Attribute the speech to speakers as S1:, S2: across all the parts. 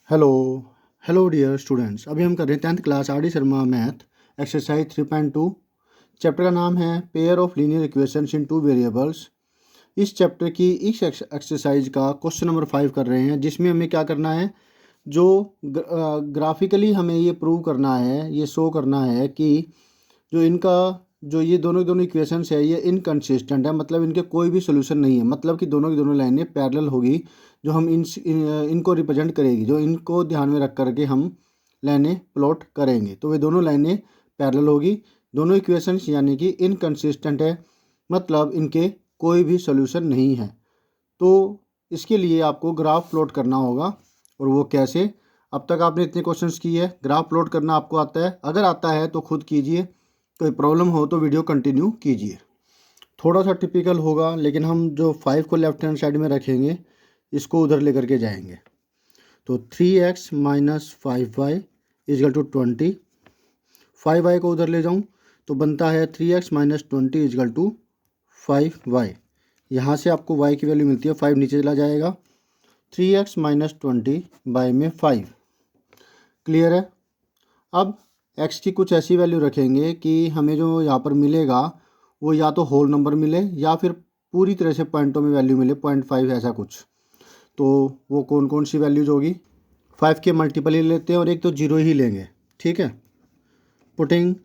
S1: Hello hello dear students. अभी हम कर रहे हैं 10th class R D Sharma math exercise 3.2। Chapter का नाम है pair of linear equations in two variables. इस चैप्टर की इस एक्सरसाइज का क्वेश्चन नंबर 5 कर रहे हैं, जिसमें हमें क्या करना है, जो ग्राफिकली हमें ये प्रूव करना है, ये शो करना है कि जो इनका जो ये दोनों दोनों इक्वेशंस है ये इनकंसिस्टेंट है, मतलब इनके कोई भी सोल्यूशन नहीं है, मतलब कि दोनों की दोनों लाइनें पैरेलल होगी। जो हम इनको रिप्रेजेंट करेगी, जो इनको ध्यान में रख करके हम लाइनें प्लॉट करेंगे, तो वे दोनों लाइनें पैरेलल होगी। दोनों इक्वेशंस यानी कि इनकंसिस्टेंट है, मतलब इनके कोई भी सोल्यूशन नहीं है। तो इसके लिए आपको ग्राफ प्लॉट करना होगा, और वो कैसे। अब तक आपने इतने क्वेश्चंस किए है, ग्राफ प्लॉट करना आपको आता है? अगर आता है तो खुद कीजिए, कोई प्रॉब्लम हो तो वीडियो कंटिन्यू कीजिए। थोड़ा सा टिपिकल होगा, लेकिन हम जो 5 को लेफ्ट हैंड साइड में रखेंगे, इसको उधर लेकर के जाएंगे। तो 3x minus 5y is equal to 20। 5y को उधर ले जाऊं तो बनता है 3x minus 20 is equal to 5y। यहाँ से आपको y की वैल्यू मिलती है, 5 नीचे चला जाएगा। 3x माइनस 20 बाई में 5। क्लियर है। अब x की कुछ ऐसी वैल्यू रखेंगे कि हमें जो यहाँ पर मिलेगा वो या तो होल नंबर मिले या फिर पूरी तरह से पॉइंटों में वैल्यू मिले, 0.5 ऐसा कुछ। तो वो कौन कौन सी वैल्यूज होगी? 5 के मल्टीपल ही लेते हैं और एक तो जीरो ही लेंगे, ठीक है। Putting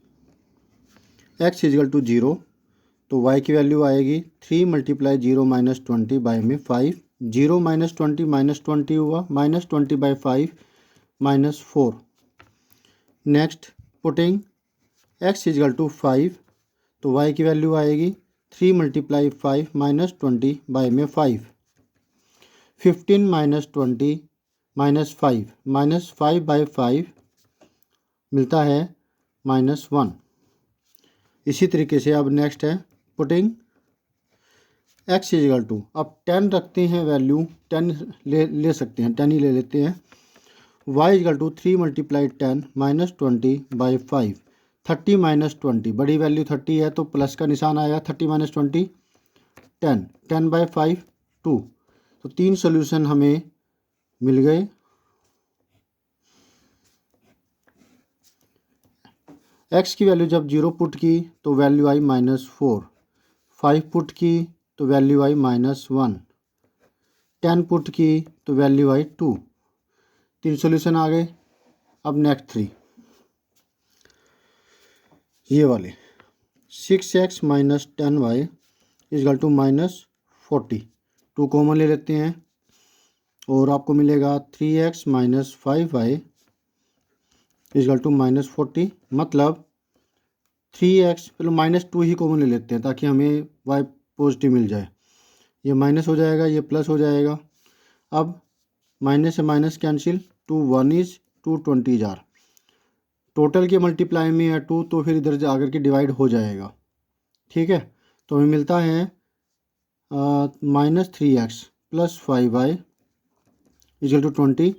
S1: x equal to zero, तो y की वैल्यू आएगी 3 मल्टीप्लाई 0 माइनस 20 बाई में 5। 0 माइनस 20 माइनस 20 हुआ, minus 20 by 5 minus 4। Next putting x equal to 5, तो y की वैल्यू आएगी 3 मल्टीप्लाई 5 माइनस 20 बाई में 5। 15 माइनस 20 माइनस 5 बाई 5 मिलता है -1। इसी तरीके से अब नेक्स्ट है पुटिंग x इजल टू, अब 10 रखते हैं वैल्यू, 10 ले सकते हैं, 10 ही ले लेते हैं। y equal to 3 multiply 10 minus 20 by 5। 30 minus 20, बड़ी वैल्यू 30 है तो प्लस का निशान आएगा। 30 माइनस 20 10, 10 बाई 5 2। तो 3 सोल्यूशन हमें मिल गए। x की वैल्यू जब 0 पुट की तो वैल्यू आई -4। 5 पुट की तो वैल्यू आई -1। 10 पुट की तो वैल्यू आई 2। 3 सोल्यूशन आ गए। अब नेक्स्ट 3 ये वाले 6x minus 10y is equal to -40। 2 common ले लेते हैं और आपको मिलेगा 3x minus 5y is equal to -40। मतलब 3x, चलो -2 ही कॉमन ले लेते हैं ताकि हमें y पॉजिटिव मिल जाए। ये माइनस हो जाएगा, ये प्लस हो जाएगा। अब माइनस से minus cancel, 2 1 is 2 20 jar. Total के मल्टीप्लाई में है 2, तो फिर इधर आकर के डिवाइड हो जाएगा, ठीक है। तो हमें मिलता है -3x plus 5y equal to 20।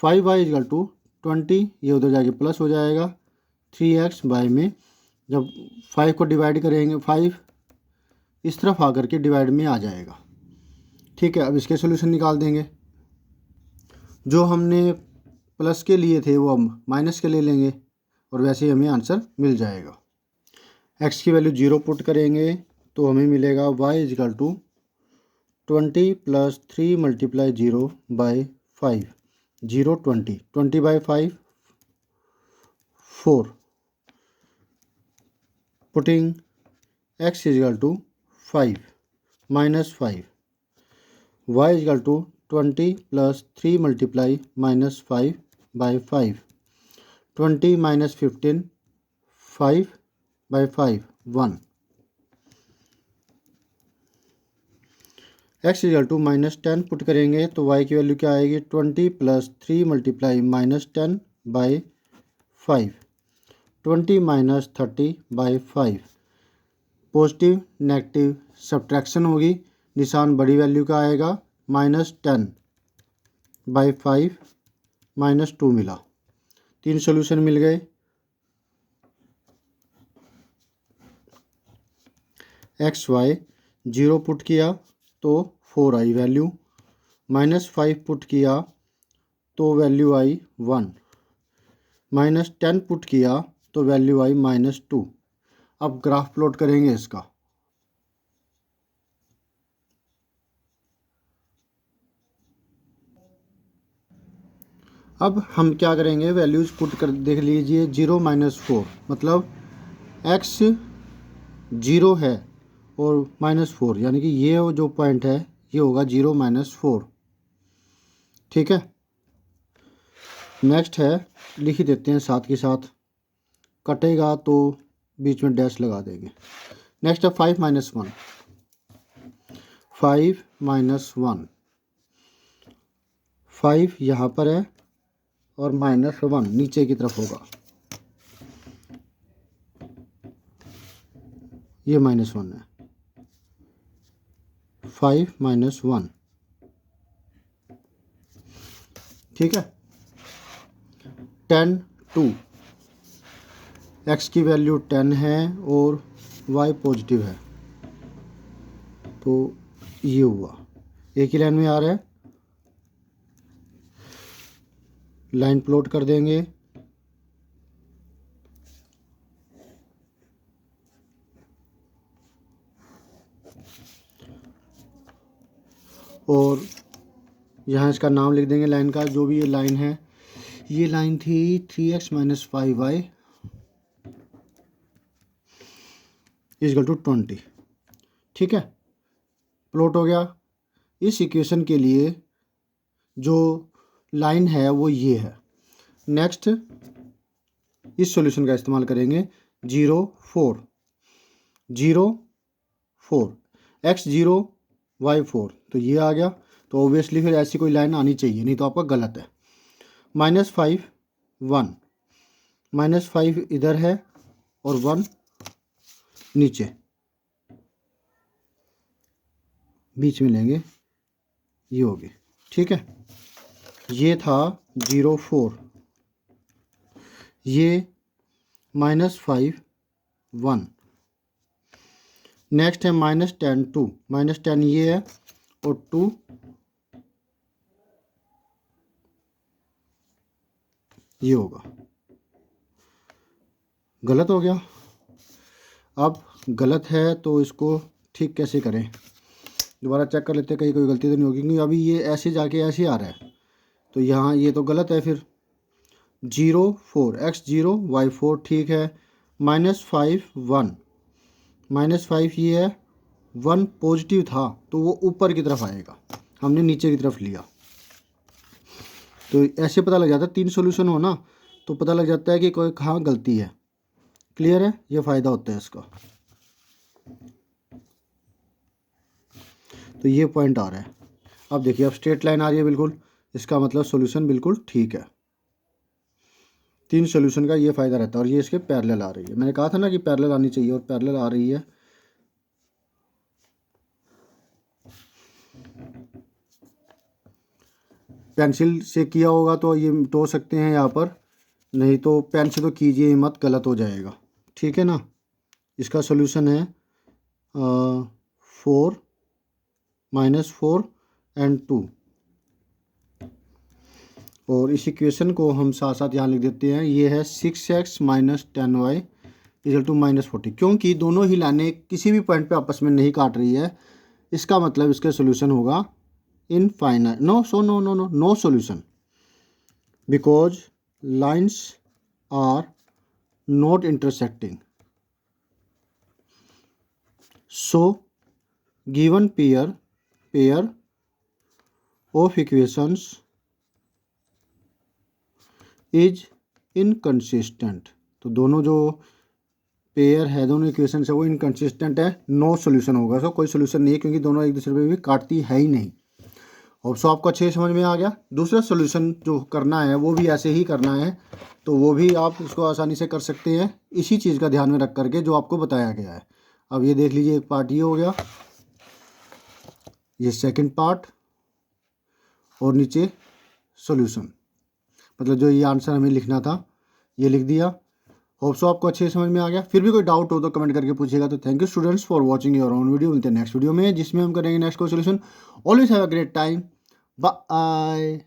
S1: 5y equal to 20, ये उधर जाके प्लस हो जाएगा। 3x बाई में जब 5 को डिवाइड करेंगे, 5 इस तरफ आकर के डिवाइड में आ जाएगा, ठीक है। अब इसके सोल्यूशन निकाल देंगे। जो हमने प्लस के लिए थे वो हम माइनस के ले लेंगे, और वैसे ही हमें आंसर मिल जाएगा। x की वैल्यू 0 पुट करेंगे तो हमें मिलेगा y equal to 20 plus 3 multiply 0 by 5। 0 20, 20 by 5 4। Putting x equal to 5 minus 5। y equal to 20 plus 3 multiply minus 5 by 5। 20 minus 15 5 by 5 1। x equal to -10 put करेंगे तो y की वैल्यू क्या आएगी? 20 plus 3 multiply -10 by 5। 20 minus 30 by 5। Positive negative subtraction होगी, निशान बड़ी value का आएगा। -10 बाई 5 -2 मिला। 3 सोल्यूशन मिल गए। XY 0 पुट किया तो 4 आई वैल्यू। -5 पुट किया तो वैल्यू आई 1, -10 पुट किया तो वैल्यू आई -2। अब ग्राफ प्लॉट करेंगे इसका। अब हम क्या करेंगे, वैल्यूज़ पुट कर देख लीजिए। 0 -4 मतलब x 0 है और -4, यानी कि ये जो पॉइंट है ये होगा 0 -4। ठीक है, नेक्स्ट है, लिख ही देते हैं साथ के साथ, कटेगा तो बीच में डैश लगा देंगे। नेक्स्ट है 5 -1, 5 -1, 5 यहाँ पर है और -1 नीचे की तरफ होगा, ये -1 है। 5 -1, ठीक है। 10 2, x की वैल्यू 10 है और y पॉजिटिव है, तो ये हुआ। एक ही लाइन में आ रहा है, लाइन प्लॉट कर देंगे। और यहाँ इसका नाम लिख देंगे लाइन का, जो भी ये लाइन है। ये लाइन थी 3x - 5y = 20। ठीक है, प्लॉट हो गया। इस इक्वेशन के लिए जो लाइन है वो ये है। नेक्स्ट इस सॉल्यूशन का इस्तेमाल करेंगे। 0 4, 0 4, x 0 y 4, तो ये आ गया। तो ऑब्वियसली फिर ऐसी कोई लाइन आनी चाहिए, नहीं तो आपका गलत है। -5 1, -5 इधर है और 1 नीचे, बीच में लेंगे, ये होगी। ठीक है, ये था 0 4, ये -5 1। नेक्स्ट है -10 2, -10 ये है और 2 ये होगा। गलत हो गया। अब गलत है तो इसको ठीक कैसे करें, दोबारा चेक कर लेते हैं कहीं कोई गलती तो नहीं होगी, क्योंकि अभी ये ऐसे जाके ऐसे आ रहा है, तो यहाँ ये तो गलत है। फिर 0 4, x 0 y 4, ठीक है। -5 1, -5 ये है, 1 पॉजिटिव था तो वो ऊपर की तरफ आएगा, हमने नीचे की तरफ लिया। तो ऐसे पता लग जाता है, 3 सॉल्यूशन हो ना तो पता लग जाता है कि कोई कहाँ गलती है। क्लियर है, ये फ़ायदा होता है इसका। तो ये पॉइंट आ रहा है। अब देखिए, अब स्ट्रेट लाइन आ रही है बिल्कुल, इसका मतलब सॉल्यूशन बिल्कुल ठीक है। 3 सॉल्यूशन का ये फ़ायदा रहता है। और ये इसके पैरेलल आ रही है, मैंने कहा था ना कि पैरेलल आनी चाहिए, और पैरेलल आ रही है। पेंसिल से किया होगा तो ये मिटो सकते हैं यहाँ पर, नहीं तो पेन से तो कीजिए मत, गलत हो जाएगा। ठीक है ना। इसका सॉल्यूशन है 4 -4 एंड 2। और इस इक्वेशन को हम साथ साथ यहाँ लिख देते हैं। ये है 6x - 10y = -40, क्योंकि दोनों ही लाइनें किसी भी पॉइंट पे आपस में नहीं काट रही है। इसका मतलब इसका सॉल्यूशन होगा infinite, no solution, because lines are not intersecting. So given pair of equations is inconsistent। तो दोनों जो पेयर है, दोनों इक्वेशन है, वो इनकन्सिस्टेंट है, नो सॉल्यूशन होगा। सो कोई सॉल्यूशन नहीं है, क्योंकि दोनों एक दूसरे पे भी काटती है ही नहीं। और सो आपको अच्छे समझ में आ गया। दूसरा सॉल्यूशन जो करना है वो भी ऐसे ही करना है, तो वो भी आप इसको आसानी से कर सकते हैं, इसी चीज़ का ध्यान में रख करके जो आपको बताया गया है। अब ये देख लीजिए, एक पार्ट ये हो गया, ये सेकंड पार्ट, और नीचे सॉल्यूशन, मतलब जो ये आंसर हमें लिखना था ये लिख दिया। होप सो आपको अच्छे समझ में आ गया। फिर भी कोई डाउट हो तो कमेंट करके पूछिएगा। तो thank you students for watching your own video. मिलते हैं नेक्स्ट वीडियो में, जिसमें हम करेंगे नेक्स्ट को solution. Always have a great time, bye.